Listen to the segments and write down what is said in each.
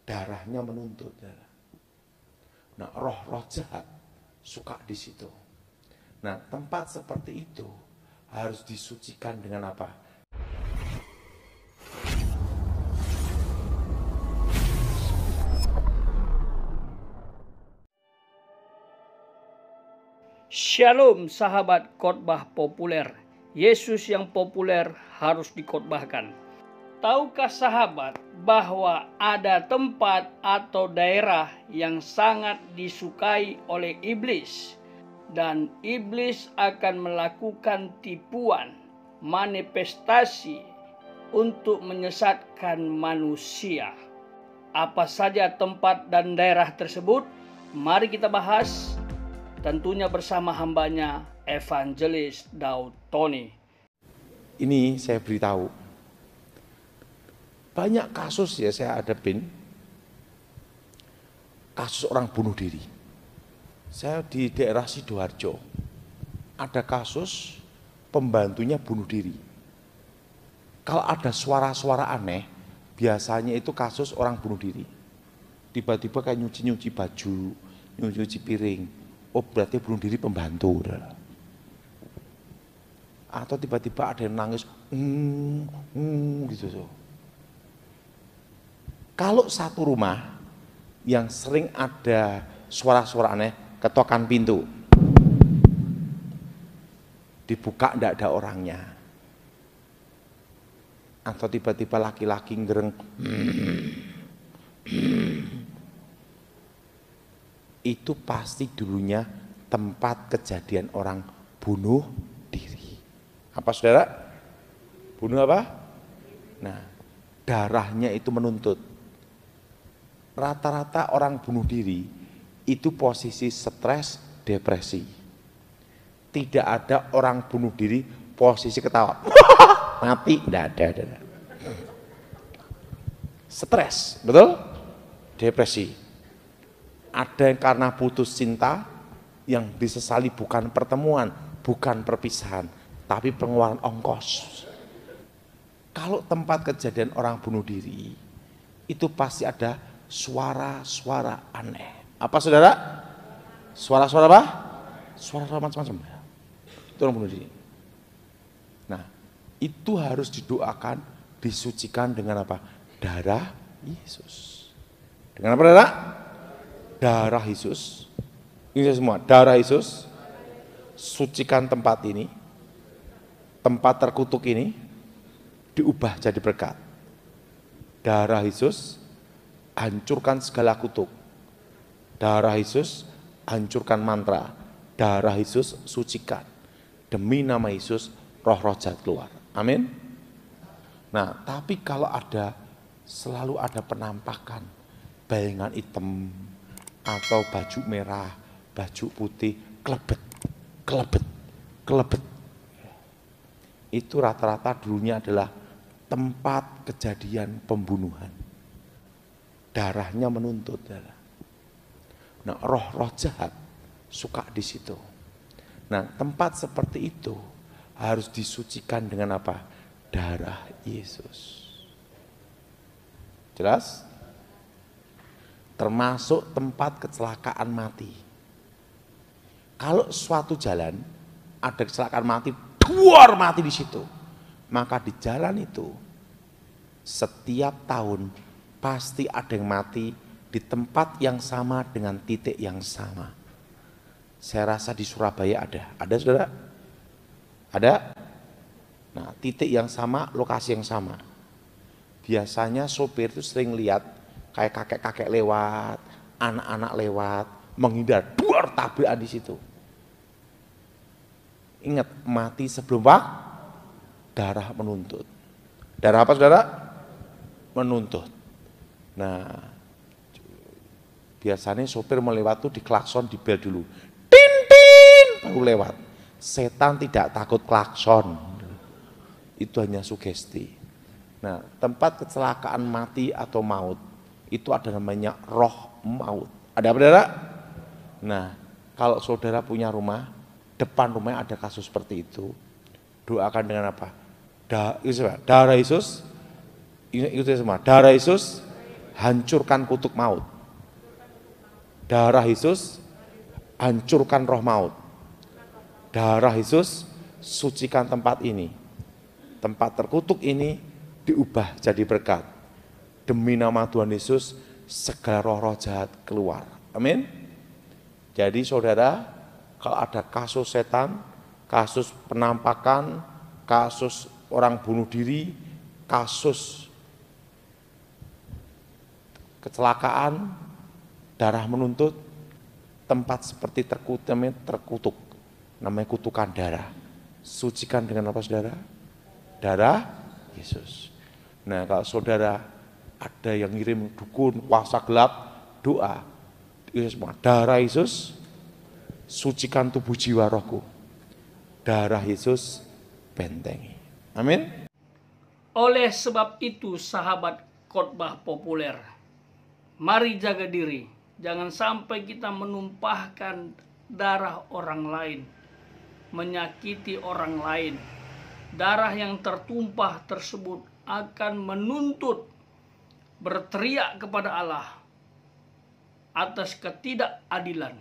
darahnya menuntut. Nah, roh-roh jahat suka di situ. Nah, tempat seperti itu harus disucikan dengan apa? Shalom sahabat khotbah populer. Yesus yang populer harus dikhotbahkan. Tahukah sahabat bahwa ada tempat atau daerah yang sangat disukai oleh iblis, dan iblis akan melakukan tipuan, manifestasi untuk menyesatkan manusia. Apa saja tempat dan daerah tersebut? Mari kita bahas, tentunya bersama hambanya Evangelis Daud Tony. Ini saya beritahu, banyak kasus ya saya hadapin, kasus orang bunuh diri. Saya di daerah Sidoarjo, ada kasus pembantunya bunuh diri. Kalau ada suara-suara aneh, biasanya itu kasus orang bunuh diri. Tiba-tiba kayak nyuci-nyuci baju, nyuci-nyuci piring. Oh, berarti bunuh diri pembantu. Atau tiba-tiba ada yang nangis, gitu tuh. Kalau satu rumah yang sering ada suara-suara aneh, ketokan pintu, dibuka tidak ada orangnya, atau tiba-tiba laki-laki ngereng, itu pasti dulunya tempat kejadian orang bunuh diri. Apa saudara? Bunuh apa? Nah, darahnya itu menuntut. Rata-rata orang bunuh diri itu posisi stres, depresi. Tidak ada orang bunuh diri posisi ketawa. Mati, tidak ada. Stres, betul? Depresi. Ada yang karena putus cinta, yang disesali bukan pertemuan, bukan perpisahan, tapi pengeluaran ongkos. Kalau tempat kejadian orang bunuh diri, itu pasti ada suara-suara aneh. Apa saudara? Suara-suara apa? Suara-suara macam-macam. Itu orang bunuh diri. Nah, itu harus didoakan, disucikan dengan apa? Darah Yesus. Dengan apa, saudara? Darah Yesus. Ini semua, darah Yesus. Sucikan tempat ini. Tempat terkutuk ini diubah jadi berkat. Darah Yesus hancurkan segala kutuk. Darah Yesus hancurkan mantra. Darah Yesus sucikan. Demi nama Yesus roh-roh jahat keluar. Amin. Nah, tapi kalau selalu ada penampakan bayangan hitam atau baju merah, baju putih, kelebet. Itu rata-rata dulunya adalah tempat kejadian pembunuhan. Darahnya menuntut. Nah, roh-roh jahat suka di situ. Nah, tempat seperti itu harus disucikan dengan apa? Darah Yesus. Jelas? Termasuk tempat kecelakaan mati. Kalau suatu jalan ada kecelakaan mati, duar mati di situ, maka di jalan itu setiap tahun pasti ada yang mati di tempat yang sama dengan titik yang sama. Saya rasa di Surabaya ada saudara? Ada? Nah, titik yang sama, lokasi yang sama. Biasanya sopir itu sering lihat kayak kakek-kakek lewat, anak-anak lewat, menghindar, duar tabrakan di situ. Ingat, mati sebelum waktu, darah menuntut. Darah apa saudara? Menuntut. Nah, biasanya sopir melewat tuh diklakson, dibel dulu. Tin tin, baru lewat. Setan tidak takut klakson. Itu hanya sugesti. Nah, tempat kecelakaan mati atau maut itu ada namanya roh maut. Ada apa saudara? Nah, kalau saudara punya rumah, depan rumahnya ada kasus seperti itu, doakan dengan apa? Darah Yesus. Itu semua. Darah Yesus hancurkan kutuk maut. Darah Yesus hancurkan roh maut. Darah Yesus sucikan tempat ini. Tempat terkutuk ini diubah jadi berkat. Demi nama Tuhan Yesus, segala roh-roh jahat keluar. Amin. Jadi saudara, kalau ada kasus setan, kasus penampakan, kasus orang bunuh diri, kasus kecelakaan, darah menuntut, tempat seperti terkutuk, namanya kutukan darah. Sucikan dengan apa saudara? Darah Yesus. Nah, kalau saudara ada yang ngirim dukun, kuasa gelap, doa, Yesus, darah Yesus sucikan tubuh jiwa rohku. Darah Yesus bentengi. Amin. Oleh sebab itu, sahabat khotbah populer, mari jaga diri. Jangan sampai kita menumpahkan darah orang lain, menyakiti orang lain. Darah yang tertumpah tersebut akan menuntut, berteriak kepada Allah atas ketidakadilan.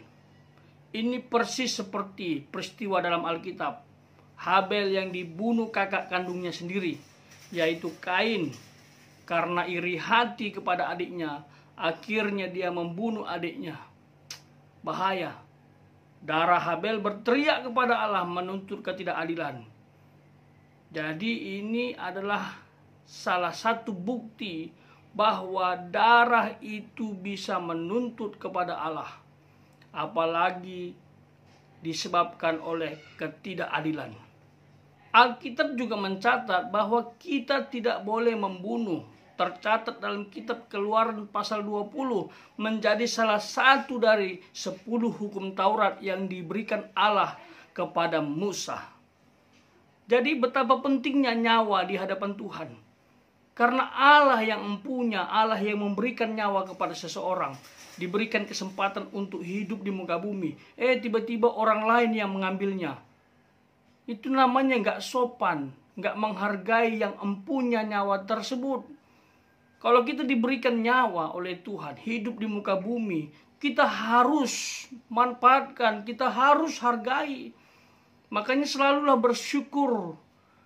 Ini persis seperti peristiwa dalam Alkitab. Habel yang dibunuh kakak kandungnya sendiri, yaitu Kain. Karena iri hati kepada adiknya, akhirnya dia membunuh adiknya. Bahaya. Darah Habel berteriak kepada Allah menuntut ketidakadilan. Jadi ini adalah salah satu bukti bahwa darah itu bisa menuntut kepada Allah, apalagi disebabkan oleh ketidakadilan. Alkitab juga mencatat bahwa kita tidak boleh membunuh. Tercatat dalam kitab Keluaran pasal 20 menjadi salah satu dari 10 hukum Taurat yang diberikan Allah kepada Musa. Jadi betapa pentingnya nyawa di hadapan Tuhan. Karena Allah yang empunya, Allah yang memberikan nyawa kepada seseorang, diberikan kesempatan untuk hidup di muka bumi. Tiba-tiba orang lain yang mengambilnya. Itu namanya nggak sopan, nggak menghargai yang empunya nyawa tersebut. Kalau kita diberikan nyawa oleh Tuhan, hidup di muka bumi, kita harus manfaatkan, kita harus hargai. Makanya selalulah bersyukur,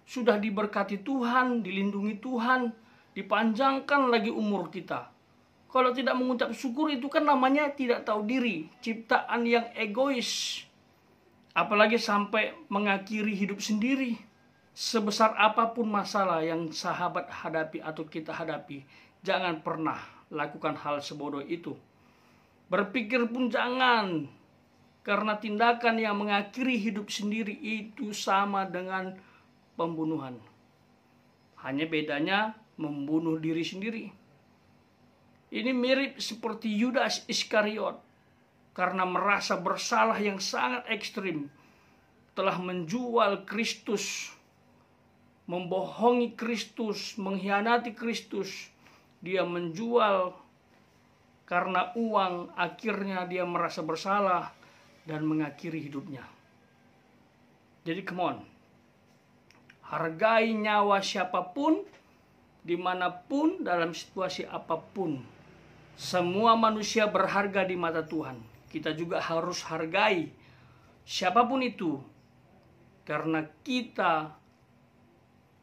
sudah diberkati Tuhan, dilindungi Tuhan, dipanjangkan lagi umur kita. Kalau tidak mengucap syukur itu kan namanya tidak tahu diri, ciptaan yang egois. Apalagi sampai mengakhiri hidup sendiri. Sebesar apapun masalah yang sahabat hadapi atau kita hadapi, jangan pernah lakukan hal sebodoh itu. Berpikir pun jangan, karena tindakan yang mengakhiri hidup sendiri itu sama dengan pembunuhan. Hanya bedanya membunuh diri sendiri. Ini mirip seperti Yudas Iskariot, karena merasa bersalah yang sangat ekstrim, telah menjual Kristus, membohongi Kristus, mengkhianati Kristus. Dia menjual karena uang, akhirnya dia merasa bersalah dan mengakhiri hidupnya. Jadi come on, hargai nyawa siapapun, dimanapun, dalam situasi apapun. Semua manusia berharga di mata Tuhan. Kita juga harus hargai siapapun itu, karena kita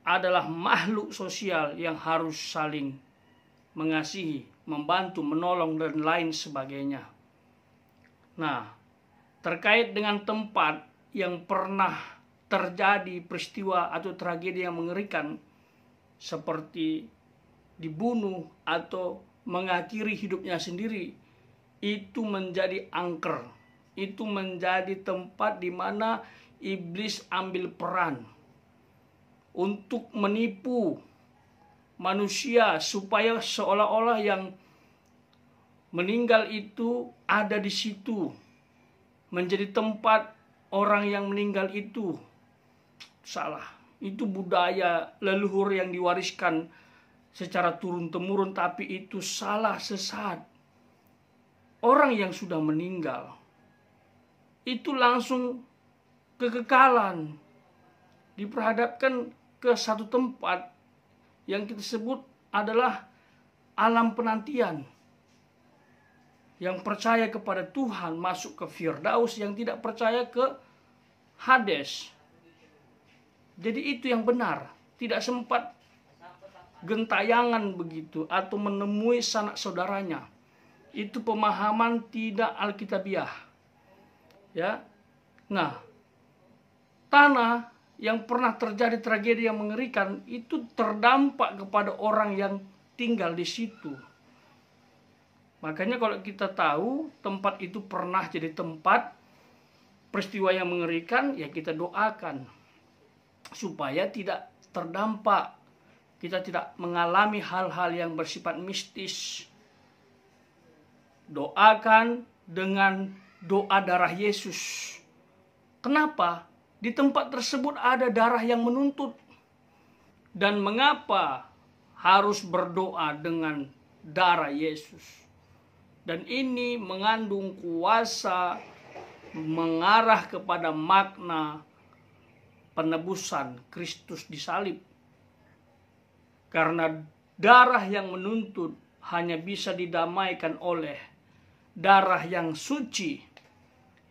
adalah makhluk sosial yang harus saling mengasihi, membantu, menolong, dan lain sebagainya. Nah, terkait dengan tempat yang pernah terjadi peristiwa atau tragedi yang mengerikan, seperti dibunuh atau mengakhiri hidupnya sendiri, itu menjadi angker. Itu menjadi tempat di mana iblis ambil peran untuk menipu manusia supaya seolah-olah yang meninggal itu ada di situ, menjadi tempat orang yang meninggal itu. Salah. Itu budaya leluhur yang diwariskan secara turun-temurun, tapi itu salah, sesat. Orang yang sudah meninggal itu langsung kekekalan, diperhadapkan ke satu tempat yang kita sebut adalah alam penantian. Yang percaya kepada Tuhan masuk ke Firdaus, yang tidak percaya ke Hades. Jadi itu yang benar. Tidak sempat gentayangan begitu atau menemui sanak saudaranya. Itu pemahaman tidak alkitabiah. Ya. Nah, tanah yang pernah terjadi tragedi yang mengerikan itu terdampak kepada orang yang tinggal di situ. Makanya kalau kita tahu tempat itu pernah jadi tempat peristiwa yang mengerikan, ya kita doakan supaya tidak terdampak. Kita tidak mengalami hal-hal yang bersifat mistis. Doakan dengan doa darah Yesus. Kenapa? Di tempat tersebut ada darah yang menuntut. Dan mengapa harus berdoa dengan darah Yesus? Dan ini mengandung kuasa mengarah kepada makna penebusan Kristus disalib. Karena darah yang menuntut hanya bisa didamaikan oleh darah yang suci,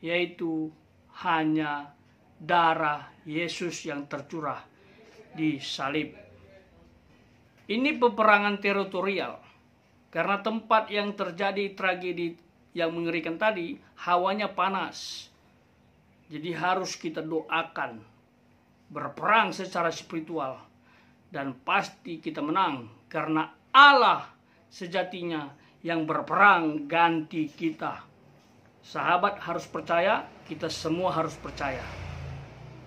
yaitu hanya darah Yesus yang tercurah di salib. Ini peperangan teritorial. Karena tempat yang terjadi tragedi yang mengerikan tadi, hawanya panas. Jadi harus kita doakan. Berperang secara spiritual. Dan pasti kita menang. Karena Allah sejatinya yang berperang ganti kita. Sahabat harus percaya, kita semua harus percaya.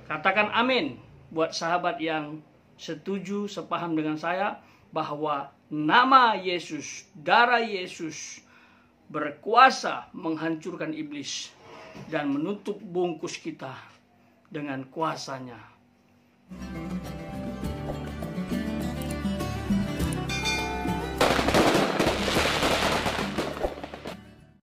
Katakan amin buat sahabat yang setuju, sepaham dengan saya, bahwa nama Yesus, darah Yesus berkuasa menghancurkan iblis dan menutup bungkus kita dengan kuasanya.